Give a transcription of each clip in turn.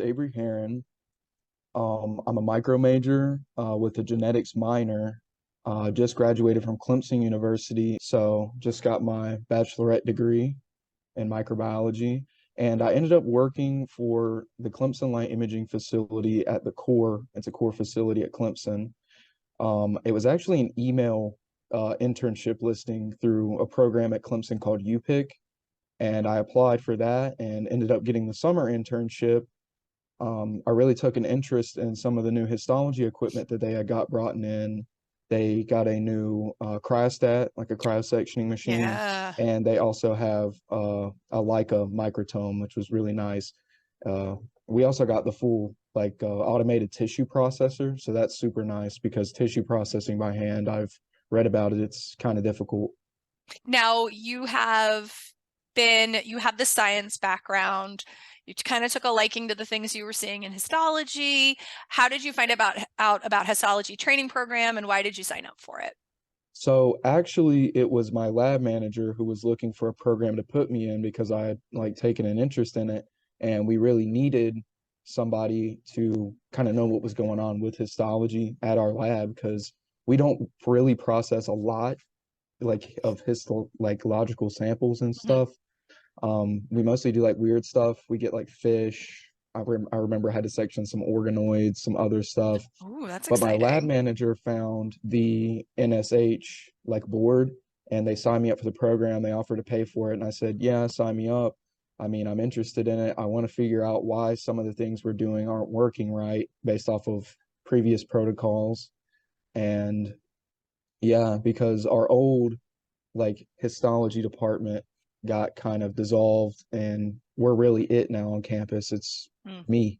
Avery Herren. I'm a micro major with a genetics minor. Just graduated from Clemson University, so just got my bachelorette degree in microbiology. And I ended up working for the Clemson Light Imaging facility at the core. It's a core facility at Clemson. It was actually an email internship listing through a program at Clemson called UPIC, and I applied for that and ended up getting the summer internship. I really took an interest in some of the new histology equipment that they had got brought in. They got a new cryostat, like a cryosectioning machine, Yeah. and they also have a Leica microtome, which was really nice. Uh, we also got the full automated tissue processor, so that's super nice because tissue processing by hand, I've read about it, it's kind of difficult. Now you have the science background. You kind of took a liking to the things you were seeing in histology. How did you find out about histology training program and why did you sign up for it? So actually, it was my lab manager who was looking for a program to put me in because I had taken an interest in it, and we really needed somebody to kind of know what was going on with histology at our lab because we don't really process a lot of logical samples and Mhm. stuff. We mostly do like weird stuff. We get like fish. I remember I had to section some organoids, some other stuff. Ooh, that's But my lab exciting. manager found the NSH board and they signed me up for the program. They offered to pay for it. And I said, yeah, sign me up. I mean, I'm interested in it. I want to figure out why some of the things we're doing aren't working right based off of previous protocols. And yeah, because our old histology department got kind of dissolved and we're really it now on campus. It's Mm. me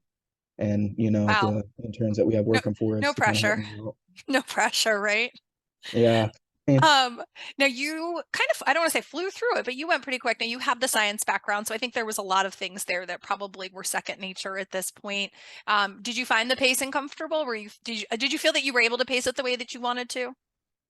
and Wow. the interns that we have No, working for us no to kind of help pressure. me out. No pressure, right? Yeah. And Um, Now you kind of, I don't want to say flew through it, but you went pretty quick. Now you have the science background, so I think there was a lot of things there that probably were second nature at this point. Did you find the pacing comfortable? Did you feel that you were able to pace it the way that you wanted to?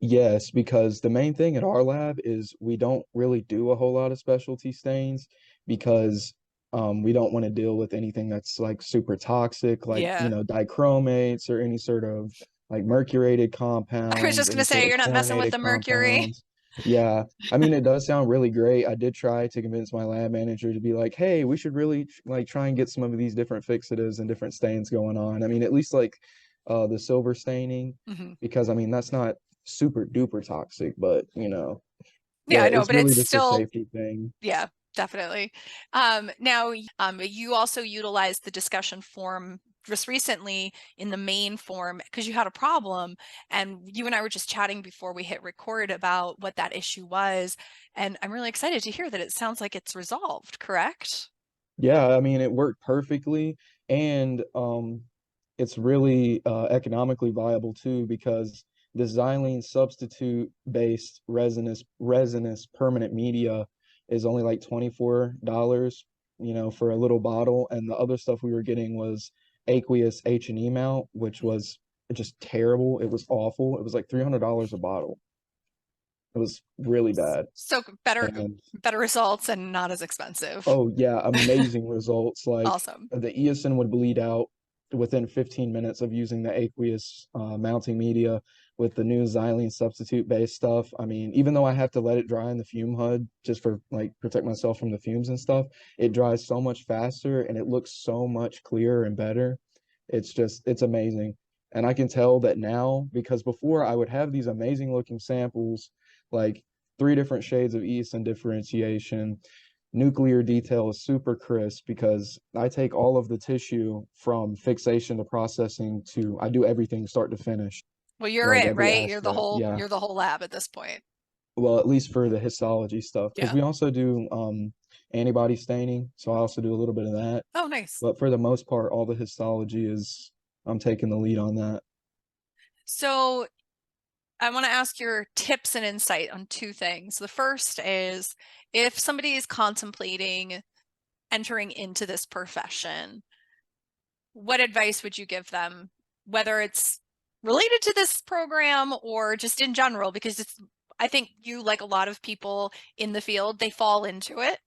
yes, because the main thing at our lab is we don't really do a whole lot of specialty stains because we don't want to deal with anything that's like super toxic, like, Yeah. dichromates or any sort of mercurated I was compounds, just any gonna sort say of you're not messing with chlorinated the mercury. compounds. Yeah. I mean, it does sound really great. I did try to convince my lab manager to be like, hey, we should really try and get some of these different fixatives and different stains going on. I mean, at least the silver staining, Mhm. because I mean, that's not super duper toxic, but Yeah, I know, it's but it's really just a still, safety thing. yeah, definitely. Now, you also utilized the discussion form just recently in the main form because you had a problem, and you and I were just chatting before we hit record about what that issue was, and I'm really excited to hear that it sounds like it's resolved, correct? Yeah, I mean, it worked perfectly, and it's really economically viable too because the xylene substitute based resinous permanent media is only like $24, for a little bottle, and the other stuff we were getting was aqueous H&E mount, which was just terrible. It was awful. It was like $300 a bottle. It was really bad. So better And better results and not as expensive. oh yeah, amazing results. Like Awesome. the eosin would bleed out within 15 minutes of using the aqueous mounting media with the new xylene substitute based stuff. I mean, even though I have to let it dry in the fume hood just for protect myself from the fumes and stuff, it dries so much faster and it looks so much clearer and better. It's amazing. And I can tell that now because before I would have these amazing looking samples, like three different shades of eosin differentiation. Nuclear detail is super crisp because I take all of the tissue from fixation to processing to I do everything start to finish, Well, you're like it, every right? aspect. Yeah. You're the whole lab at this point. Well, at least for the histology stuff, because Yeah. we also do antibody staining, so I also do a little bit of that. Oh, nice. But for the most part, all the histology is I'm taking the lead on that. So I want to ask your tips and insight on two things. The first is if somebody is contemplating entering into this profession, what advice would you give them, whether it's related to this program or just in general? Because I think you, like a lot of people in the field, they fall into it.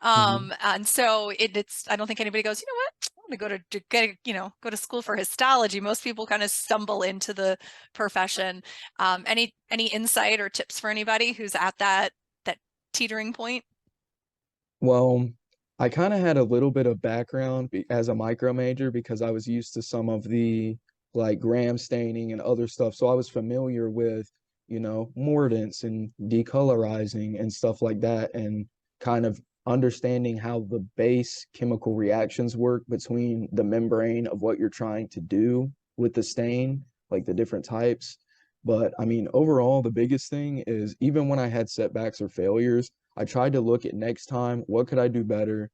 Mhm. And so it's, I don't think anybody goes, you know what? to go to get, go to school for histology. Most people kind of stumble into the profession. Any insight or tips for anybody who's at that teetering point? Well, I kind of had a little bit of background as a micro major because I was used to some of the like gram staining and other stuff. So I was familiar with, mordants and decolorizing and stuff like that, and kind of understanding how the base chemical reactions work between the membrane of what you're trying to do with the stain, like the different types. But I mean, overall, the biggest thing is even when I had setbacks or failures, I tried to look at next time, what could I do better,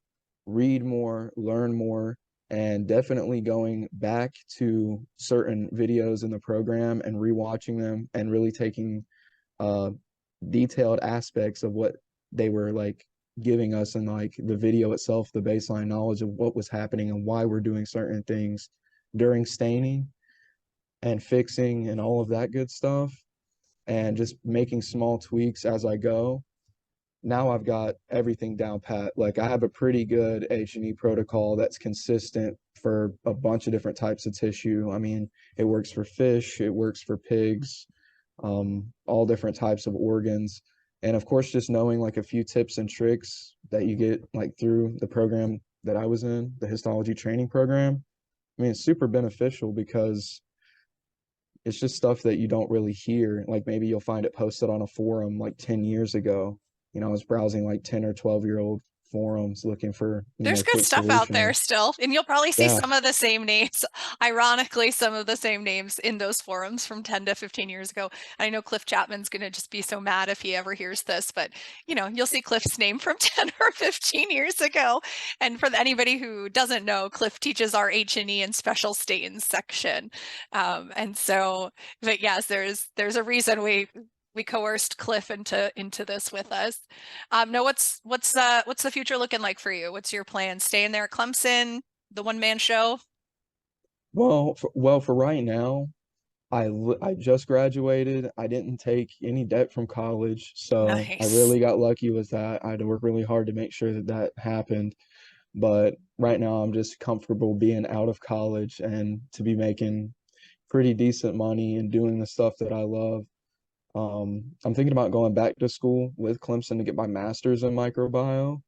read more, learn more, and definitely going back to certain videos in the program and rewatching them and really taking uh, detailed aspects of what they were like giving us in like the video itself, the baseline knowledge of what was happening and why we're doing certain things during staining and fixing and all of that good stuff, and just making small tweaks as I go. Now I've got everything down pat. Like I have a pretty good H&E protocol that's consistent for a bunch of different types of tissue. I mean, it works for fish, it works for pigs, all different types of organs. And of course, just knowing like a few tips and tricks that you get like through the program that I was in, the histology training program. I mean, it's super beneficial because it's just stuff that you don't really hear. Like maybe you'll find it posted on a forum like 10 years ago. I was browsing like 10 or 12-year-old forums looking for, There's good quick stuff out there solutions. still, and you'll probably see Yeah. some of the same names, ironically, some of the same names in those forums from 10 to 15 years ago. I know Cliff Chapman's going to just be so mad if he ever hears this, but you'll see Cliff's name from 10 or 15 years ago. And for anybody who doesn't know, Cliff teaches our H&E and special stains section. And so, but yes, there's a reason we coerced Cliff into this with us. No, what's the future looking like for you? What's your plan? Staying there at Clemson, the one man show? Well, for right now, I just graduated. I didn't take any debt from college, so I Nice. really got lucky with that. I had to work really hard to make sure that that happened. But right now, I'm just comfortable being out of college and to be making pretty decent money and doing the stuff that I love. I'm thinking about going back to school with Clemson to get my master's in microbiome.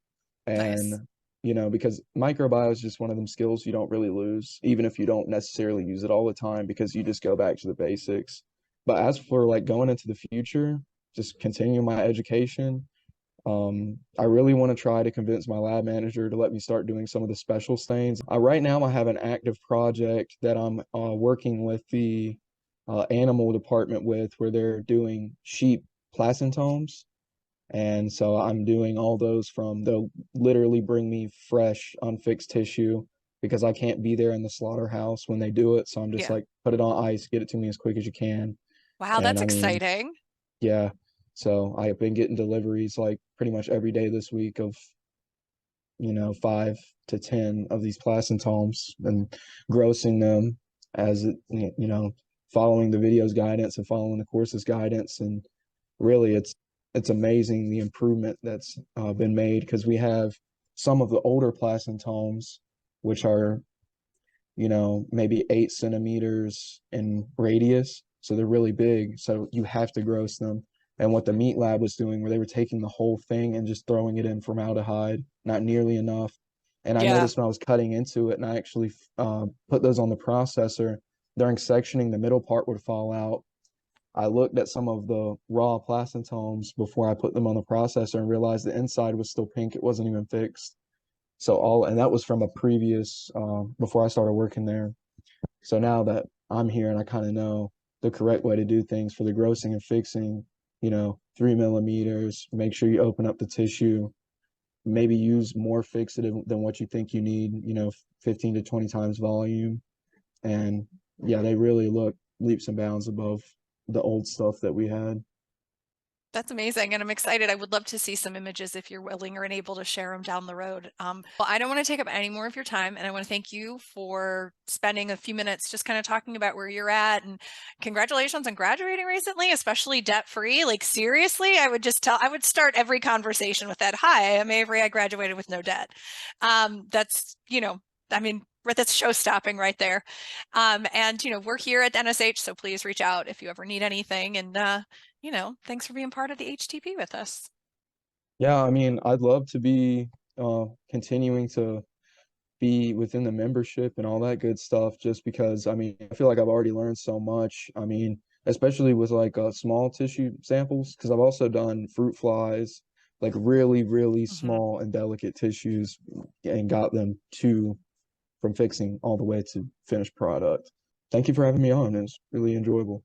Nice. And, because microbiome is just one of them skills you don't really lose, even if you don't necessarily use it all the time, because you just go back to the basics. But as for like going into the future, just continue my education. I really want to try to convince my lab manager to let me start doing some of the special stains. Right now, I have an active project that I'm working with the animal department with, where they're doing sheep placentomes. And so I'm doing all those they'll literally bring me fresh, unfixed tissue because I can't be there in the slaughterhouse when they do it. So I'm just Yeah. like, put it on ice, get it to me as quick as you can. Wow, And that's I mean, exciting. yeah. So I've been getting deliveries like pretty much every day this week of, 5 to 10 of these placentomes and grossing them as it, following the video's guidance and following the course's guidance. And really, it's amazing the improvement that's been made because we have some of the older placentomes, which are maybe 8 centimeters in radius. So they're really big. So you have to gross them. And what the meat lab was doing, where they were taking the whole thing and just throwing it in formaldehyde, not nearly enough. And I Yeah. noticed when I was cutting into it and I actually put those on the processor, during sectioning, the middle part would fall out. I looked at some of the raw placentomes before I put them on the processor and realized the inside was still pink. It wasn't even fixed. And that was from a previous, before I started working there. So now that I'm here and I kind of know the correct way to do things for the grossing and fixing, 3 millimeters, make sure you open up the tissue, maybe use more fixative than what you think you need, 15 to 20 times volume. And yeah, they really look leaps and bounds above the old stuff that we had. That's amazing, and I'm excited. I would love to see some images if you're willing or able to share them down the road. Well, I don't want to take up any more of your time, and I want to thank you for spending a few minutes just kind of talking about where you're at. And congratulations on graduating recently, especially debt free. Like seriously, I would start every conversation with that. Hi, I'm Avery. I graduated with no debt. That's, I mean, that's show stopping right there. And we're here at NSH, so please reach out if you ever need anything. And thanks for being part of the HTP with us. Yeah, I mean, I'd love to be continuing to be within the membership and all that good stuff just because I mean, I feel like I've already learned so much. I mean, especially with like small tissue samples, because I've also done fruit flies, like really, really Mhm. small and delicate tissues and got them to from fixing all the way to finished product. Thank you for having me on. It's really enjoyable.